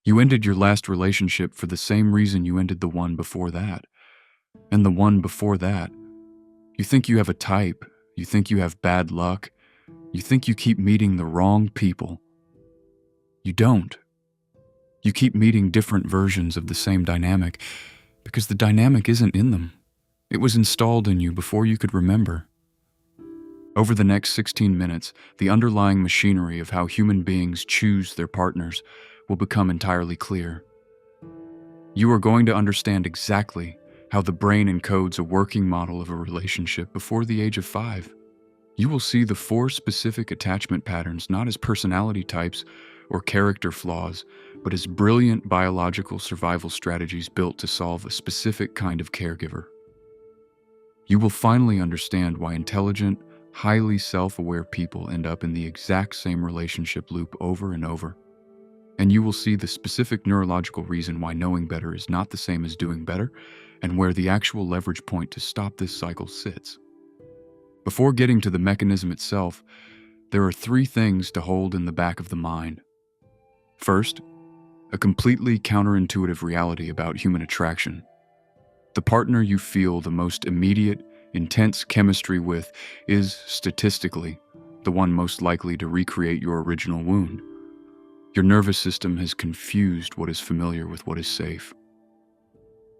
You ended your last relationship for the same reason you ended the one before that, and the one before that. You think you have a type, you think you have bad luck, you think you keep meeting the wrong people. You don't. You keep meeting different versions of the same dynamic because the dynamic isn't in them. It was installed in you before you could remember. Over the next 16 minutes, the underlying machinery of how human beings choose their partners will become entirely clear. You are going to understand exactly how the brain encodes a working model of a relationship before the age of 5. You will see the 4 specific attachment patterns not as personality types or character flaws, but as brilliant biological survival strategies built to solve a specific kind of caregiver. You will finally understand why intelligent, highly self-aware people end up in the exact same relationship loop over and over. And you will see the specific neurological reason why knowing better is not the same as doing better, and where the actual leverage point to stop this cycle sits. Before getting to the mechanism itself, there are 3 things to hold in the back of the mind. First, a completely counterintuitive reality about human attraction. The partner you feel the most immediate, intense chemistry with is, statistically, the one most likely to recreate your original wound. Your nervous system has confused what is familiar with what is safe.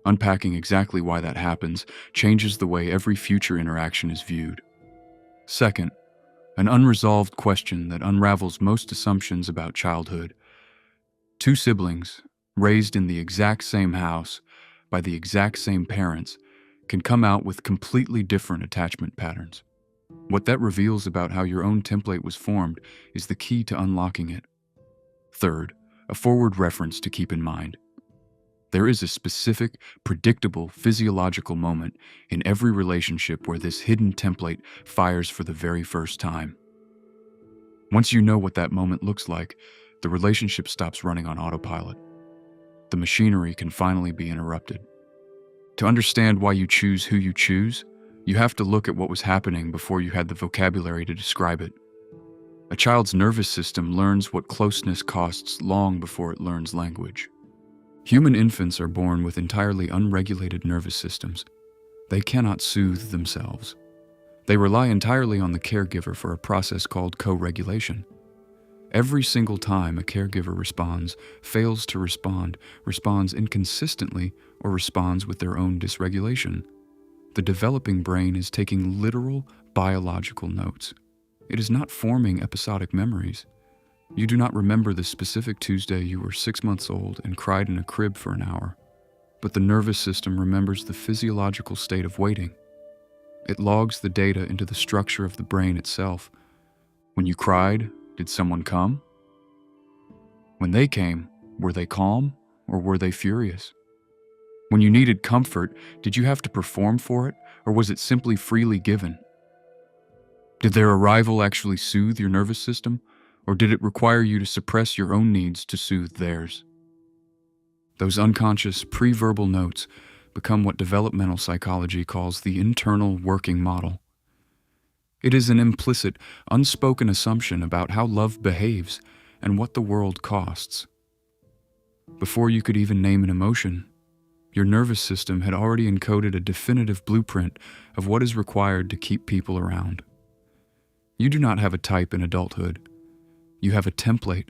Unpacking exactly why that happens changes the way every future interaction is viewed. Second, an unresolved question that unravels most assumptions about childhood. 2 siblings, raised in the exact same house, by the exact same parents, can come out with completely different attachment patterns. What that reveals about how your own template was formed is the key to unlocking it. Third, a forward reference to keep in mind. There is a specific, predictable, physiological moment in every relationship where this hidden template fires for the very first time. Once you know what that moment looks like, the relationship stops running on autopilot. The machinery can finally be interrupted. To understand why you choose who you choose, you have to look at what was happening before you had the vocabulary to describe it. A child's nervous system learns what closeness costs long before it learns language. Human infants are born with entirely unregulated nervous systems. They cannot soothe themselves. They rely entirely on the caregiver for a process called co-regulation. Every single time a caregiver responds, fails to respond, responds inconsistently, or responds with their own dysregulation, the developing brain is taking literal biological notes. It is not forming episodic memories. You do not remember the specific Tuesday you were 6 months old and cried in a crib for an hour, but the nervous system remembers the physiological state of waiting. It logs the data into the structure of the brain itself. When you cried, did someone come? When they came, were they calm or were they furious? When you needed comfort, did you have to perform for it, or was it simply freely given? Did their arrival actually soothe your nervous system, or did it require you to suppress your own needs to soothe theirs? Those unconscious pre-verbal notes become what developmental psychology calls the internal working model. It is an implicit, unspoken assumption about how love behaves and what the world costs. Before you could even name an emotion, your nervous system had already encoded a definitive blueprint of what is required to keep people around. You do not have a type in adulthood. You have a template.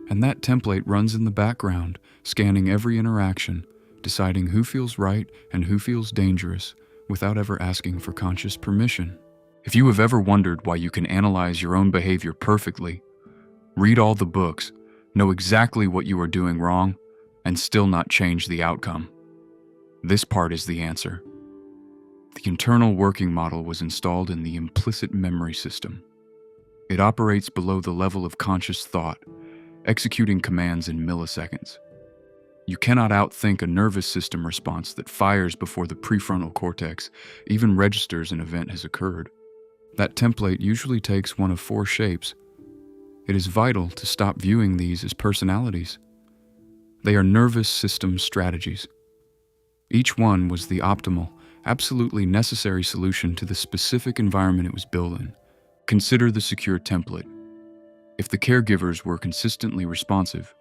And that template runs in the background, scanning every interaction, deciding who feels right and who feels dangerous without ever asking for conscious permission. If you have ever wondered why you can analyze your own behavior perfectly, read all the books, know exactly what you are doing wrong, and still not change the outcome, this part is the answer. The internal working model was installed in the implicit memory system. It operates below the level of conscious thought, executing commands in milliseconds. You cannot outthink a nervous system response that fires before the prefrontal cortex even registers an event has occurred. That template usually takes one of 4 shapes. It is vital to stop viewing these as personalities. They are nervous system strategies. Each one was the optimal, absolutely necessary solution to the specific environment it was built in. Consider the secure template. If the caregivers were consistently responsive,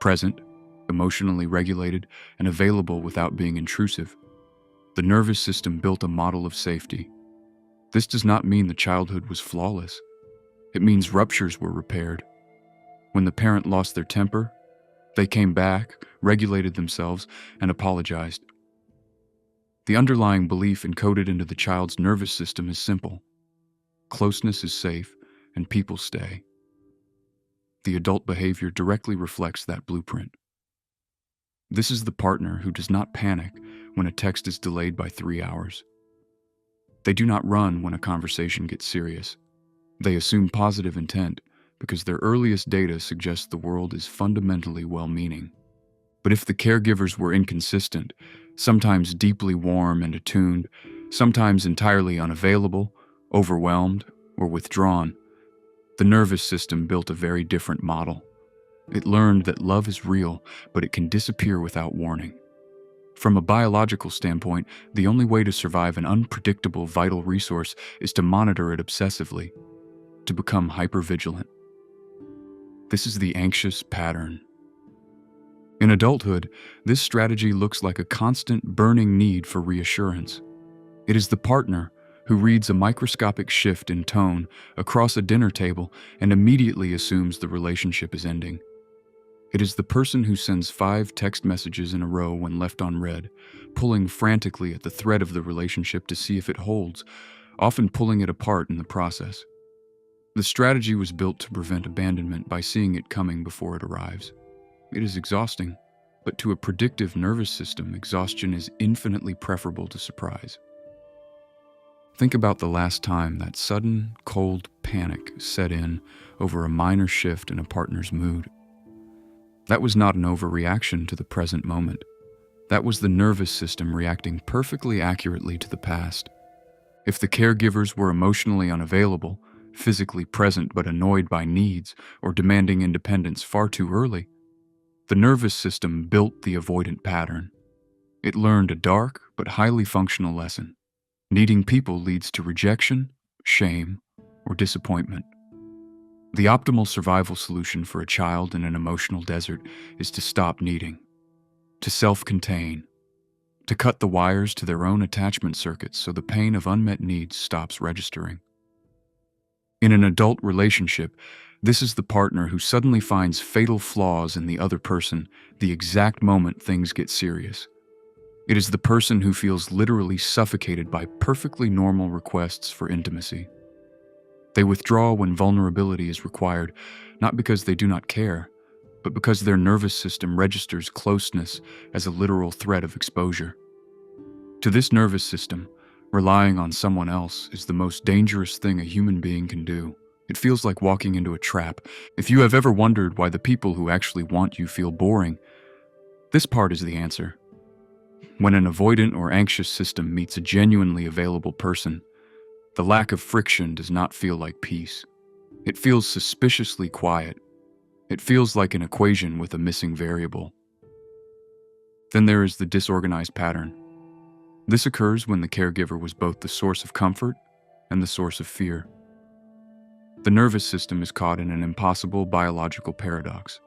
present, emotionally regulated, and available without being intrusive. The nervous system built a model of safety. This does not mean the childhood was flawless. It means ruptures were repaired. When the parent lost their temper, they came back, regulated themselves, and apologized. The underlying belief encoded into the child's nervous system is simple. Closeness is safe, and people stay. The adult behavior directly reflects that blueprint. This is the partner who does not panic when a text is delayed by 3 hours. They do not run when a conversation gets serious. They assume positive intent because their earliest data suggests the world is fundamentally well-meaning. But if the caregivers were inconsistent, sometimes deeply warm and attuned, sometimes entirely unavailable, overwhelmed, or withdrawn, the nervous system built a very different model. It learned that love is real, but it can disappear without warning. From a biological standpoint, the only way to survive an unpredictable vital resource is to monitor it obsessively, to become hypervigilant. This is the anxious pattern. In adulthood, this strategy looks like a constant burning need for reassurance. It is the partner who reads a microscopic shift in tone across a dinner table and immediately assumes the relationship is ending. It is the person who sends 5 text messages in a row when left unread, pulling frantically at the thread of the relationship to see if it holds, often pulling it apart in the process. The strategy was built to prevent abandonment by seeing it coming before it arrives. It is exhausting, but to a predictive nervous system, exhaustion is infinitely preferable to surprise. Think about the last time that sudden, cold panic set in over a minor shift in a partner's mood. That was not an overreaction to the present moment. That was the nervous system reacting perfectly accurately to the past. If the caregivers were emotionally unavailable, physically present but annoyed by needs, or demanding independence far too early, the nervous system built the avoidant pattern. It learned a dark but highly functional lesson. Needing people leads to rejection, shame, or disappointment. The optimal survival solution for a child in an emotional desert is to stop needing, to self-contain, to cut the wires to their own attachment circuits so the pain of unmet needs stops registering. In an adult relationship, this is the partner who suddenly finds fatal flaws in the other person the exact moment things get serious. It is the person who feels literally suffocated by perfectly normal requests for intimacy. They withdraw when vulnerability is required, not because they do not care, but because their nervous system registers closeness as a literal threat of exposure. To this nervous system, relying on someone else is the most dangerous thing a human being can do. It feels like walking into a trap. If you have ever wondered why the people who actually want you feel boring, this part is the answer. When an avoidant or anxious system meets a genuinely available person, the lack of friction does not feel like peace. It feels suspiciously quiet. It feels like an equation with a missing variable. Then there is the disorganized pattern. This occurs when the caregiver was both the source of comfort and the source of fear. The nervous system is caught in an impossible biological paradox.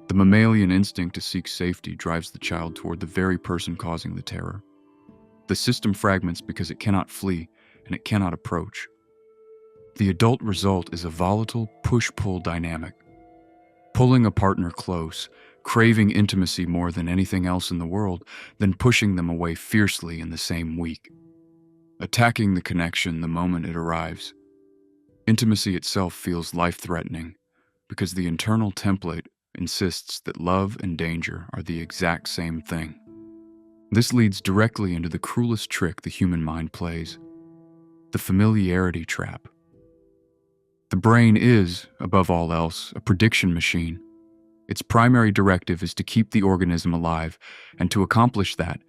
The mammalian instinct to seek safety drives the child toward the very person causing the terror. The system fragments because it cannot flee and it cannot approach. The adult result is a volatile push-pull dynamic. Pulling a partner close, craving intimacy more than anything else in the world, then pushing them away fiercely in the same week. Attacking the connection the moment it arrives. Intimacy itself feels life-threatening because the internal template insists that love and danger are the exact same thing. This leads directly into the cruelest trick the human mind plays, the Familiarity Trap. The brain is, above all else, a prediction machine. Its primary directive is to keep the organism alive, and to accomplish that,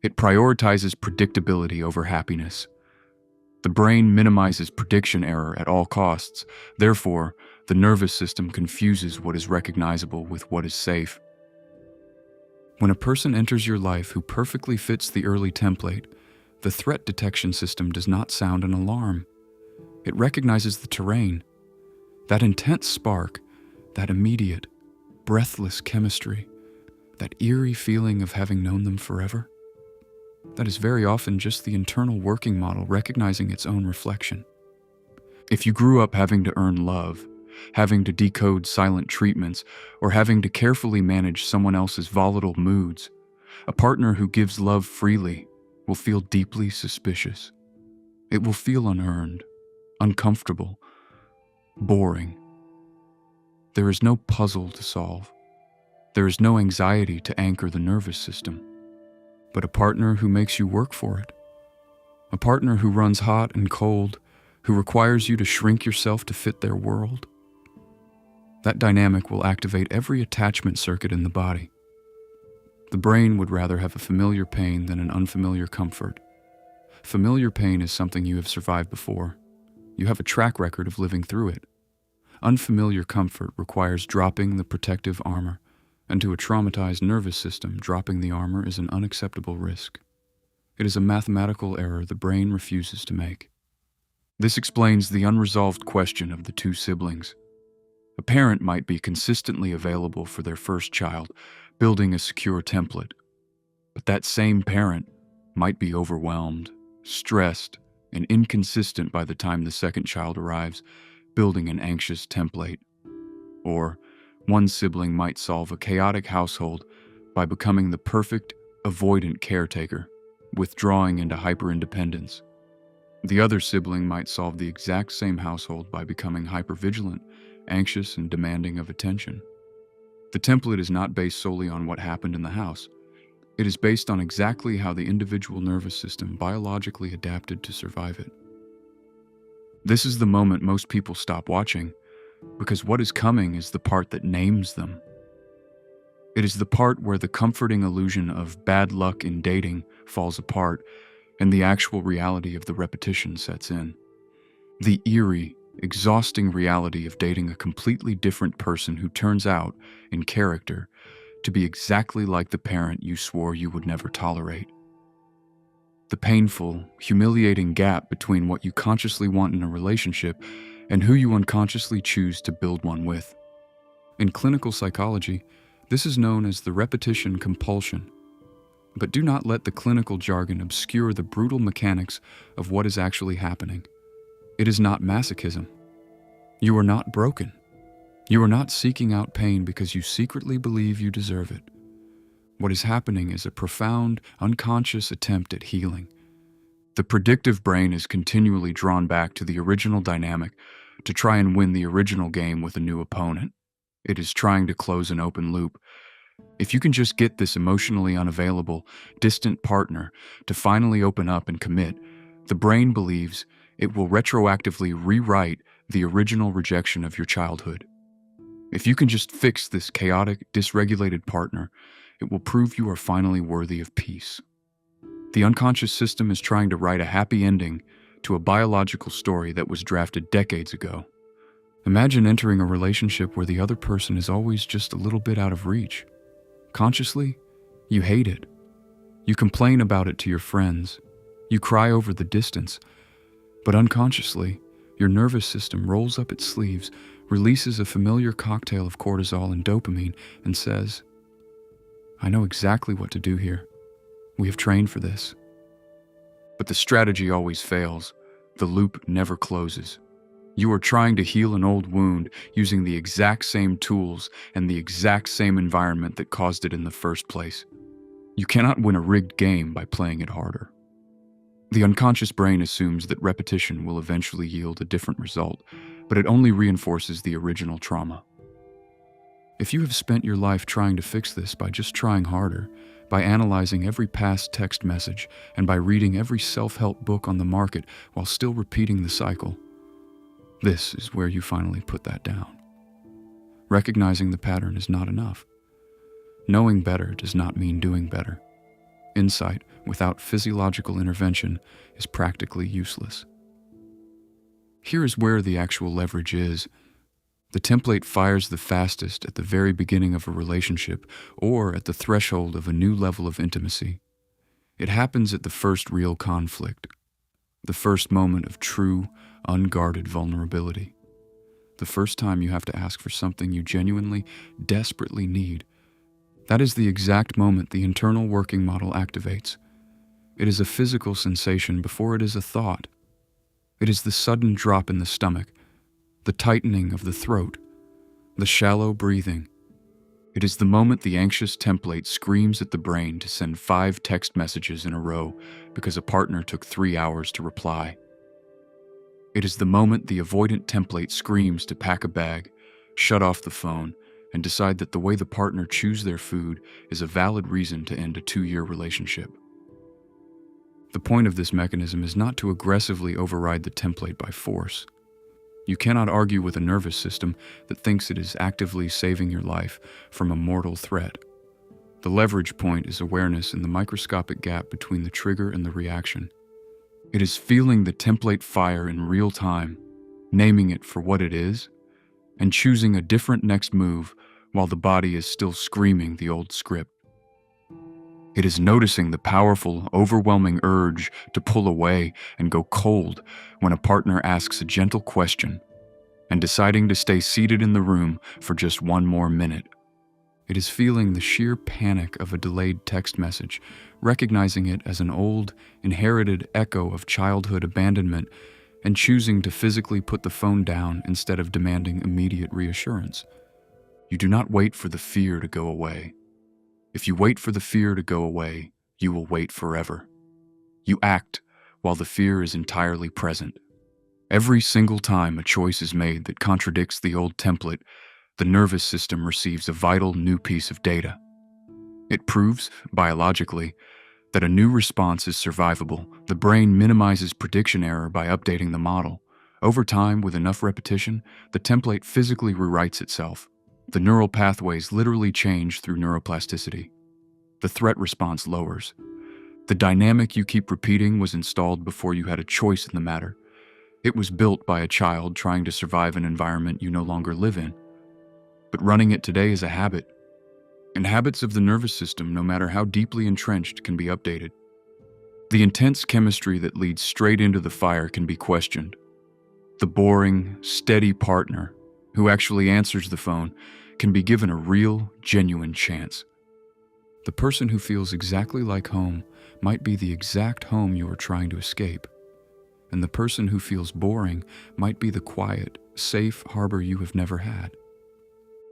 it prioritizes predictability over happiness. The brain minimizes prediction error at all costs. Therefore, the nervous system confuses what is recognizable with what is safe. When a person enters your life who perfectly fits the early template, the threat detection system does not sound an alarm. It recognizes the terrain. That intense spark, that immediate, breathless chemistry, that eerie feeling of having known them forever. That is very often just the internal working model recognizing its own reflection. If you grew up having to earn love, having to decode silent treatments, or having to carefully manage someone else's volatile moods, a partner who gives love freely will feel deeply suspicious. It will feel unearned, uncomfortable, boring. There is no puzzle to solve. There is no anxiety to anchor the nervous system, but a partner who makes you work for it. A partner who runs hot and cold, who requires you to shrink yourself to fit their world. That dynamic will activate every attachment circuit in the body. The brain would rather have a familiar pain than an unfamiliar comfort. Familiar pain is something you have survived before. You have a track record of living through it. Unfamiliar comfort requires dropping the protective armor, and to a traumatized nervous system, dropping the armor is an unacceptable risk. It is a mathematical error the brain refuses to make. This explains the unresolved question of the two siblings. A parent might be consistently available for their first child, building a secure template. But that same parent might be overwhelmed, stressed, and inconsistent by the time the second child arrives, building an anxious template. Or one sibling might solve a chaotic household by becoming the perfect, avoidant caretaker, withdrawing into hyper-independence. The other sibling might solve the exact same household by becoming hypervigilant, anxious, and demanding of attention. The template is not based solely on what happened in the house. It is based on exactly how the individual nervous system biologically adapted to survive it. This is the moment most people stop watching, because what is coming is the part that names them. It is the part where the comforting illusion of bad luck in dating falls apart and the actual reality of the repetition sets in. The eerie, exhausting reality of dating a completely different person who turns out, in character, to be exactly like the parent you swore you would never tolerate. The painful, humiliating gap between what you consciously want in a relationship and who you unconsciously choose to build one with. In clinical psychology, this is known as the repetition compulsion. But do not let the clinical jargon obscure the brutal mechanics of what is actually happening. It is not masochism. You are not broken. You are not seeking out pain because you secretly believe you deserve it. What is happening is a profound, unconscious attempt at healing. The predictive brain is continually drawn back to the original dynamic to try and win the original game with a new opponent. It is trying to close an open loop. If you can just get this emotionally unavailable, distant partner to finally open up and commit, the brain believes it will retroactively rewrite the original rejection of your childhood. If you can just fix this chaotic, dysregulated partner, it will prove you are finally worthy of peace. The unconscious system is trying to write a happy ending to a biological story that was drafted decades ago. Imagine entering a relationship where the other person is always just a little bit out of reach. Consciously, you hate it. You complain about it to your friends. You cry over the distance. But unconsciously, your nervous system rolls up its sleeves, releases a familiar cocktail of cortisol and dopamine, and says, "I know exactly what to do here. We have trained for this." But the strategy always fails. The loop never closes. You are trying to heal an old wound using the exact same tools and the exact same environment that caused it in the first place. You cannot win a rigged game by playing it harder. The unconscious brain assumes that repetition will eventually yield a different result, but it only reinforces the original trauma. If you have spent your life trying to fix this by just trying harder, by analyzing every past text message, and by reading every self-help book on the market while still repeating the cycle, this is where you finally put that down. Recognizing the pattern is not enough. Knowing better does not mean doing better. Insight without physiological intervention is practically useless. Here is where the actual leverage is. The template fires the fastest at the very beginning of a relationship or at the threshold of a new level of intimacy. It happens at the first real conflict, the first moment of true, unguarded vulnerability. The first time you have to ask for something you genuinely, desperately need. That is the exact moment the internal working model activates. It is a physical sensation before it is a thought. It is the sudden drop in the stomach, the tightening of the throat, the shallow breathing. It is the moment the anxious template screams at the brain to send 5 text messages in a row because a partner took 3 hours to reply. It is the moment the avoidant template screams to pack a bag, shut off the phone, and decide that the way the partner chews their food is a valid reason to end a 2-year relationship. The point of this mechanism is not to aggressively override the template by force. You cannot argue with a nervous system that thinks it is actively saving your life from a mortal threat. The leverage point is awareness in the microscopic gap between the trigger and the reaction. It is feeling the template fire in real time, naming it for what it is, and choosing a different next move while the body is still screaming the old script. It is noticing the powerful, overwhelming urge to pull away and go cold when a partner asks a gentle question, and deciding to stay seated in the room for just 1 more minute. It is feeling the sheer panic of a delayed text message, recognizing it as an old, inherited echo of childhood abandonment, and choosing to physically put the phone down instead of demanding immediate reassurance. You do not wait for the fear to go away. If you wait for the fear to go away, you will wait forever. You act while the fear is entirely present. Every single time a choice is made that contradicts the old template, the nervous system receives a vital new piece of data. It proves, biologically, that a new response is survivable. The brain minimizes prediction error by updating the model. Over time, with enough repetition, the template physically rewrites itself. The neural pathways literally change through neuroplasticity. The threat response lowers. The dynamic you keep repeating was installed before you had a choice in the matter. It was built by a child trying to survive an environment you no longer live in. But running it today is a habit. And habits of the nervous system, no matter how deeply entrenched, can be updated. The intense chemistry that leads straight into the fire can be questioned. The boring, steady partner who actually answers the phone can be given a real, genuine chance. The person who feels exactly like home might be the exact home you are trying to escape. And the person who feels boring might be the quiet, safe harbor you have never had.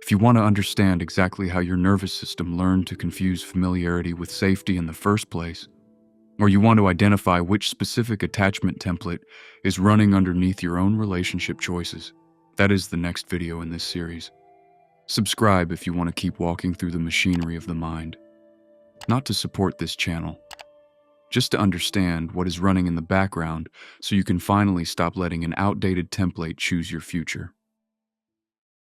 If you want to understand exactly how your nervous system learned to confuse familiarity with safety in the first place, or you want to identify which specific attachment template is running underneath your own relationship choices, that is the next video in this series. Subscribe if you want to keep walking through the machinery of the mind. Not to support this channel, just to understand what is running in the background so you can finally stop letting an outdated template choose your future.